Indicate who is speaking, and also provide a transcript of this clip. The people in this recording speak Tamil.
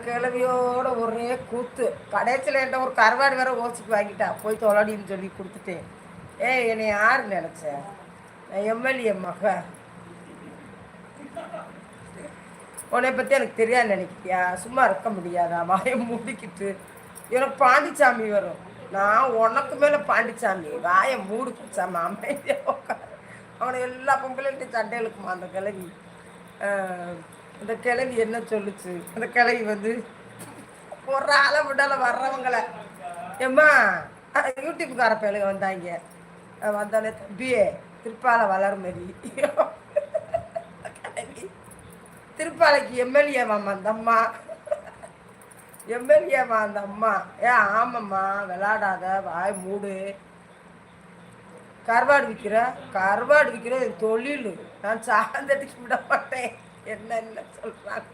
Speaker 1: கிளவியோட ஒரே கூத்து. கடைசியில் என்ன ஒரு கருவாடு வேற ஓசிக்கு வாங்கிட்டா, போய் தொலைடின்னு சொல்லி கொடுத்துட்டேன். என்னை யாரு நினைச்ச? நான் எம்எல்ஏ மக. உன்னை பற்றி எனக்கு தெரியாது நினைக்கிறியா? சும்மா இருக்க முடியாதா? வாயை மூடிக்கிட்டு எனக்கு பாண்டிச்சாமி வரும். நான் உனக்கு மேலே பாண்டிச்சாமி. வாயை மூடு பிடிச்சாம அமைதியாக உட்காரு. அவனை எல்லா பொம்பளைன்ட்டு சண்டை இழுக்குமா அந்த கிளவி. அந்த கிளவி என்ன சொல்லுச்சு? அந்த கிளவி வந்து ஒரு ஆளை விடால வர்றவங்கள ஏம்மா யூடியூப்கார பிள்ளைங்க வந்தாங்க. வந்தாலே தம்பியே திருப்பால வளர்மதி திருப்பாலைக்கு எம்எல்ஏவாம்மா அந்த அம்மா. எம்எல்ஏவா அந்த அம்மா? ஆமாம்மா, விளாடாத, வாய் மூடு. கருவாடு விற்கிற தொழில். நான் சாந்தடிக்கு விட மாட்டேன். என்ன சொல்கிறாங்க?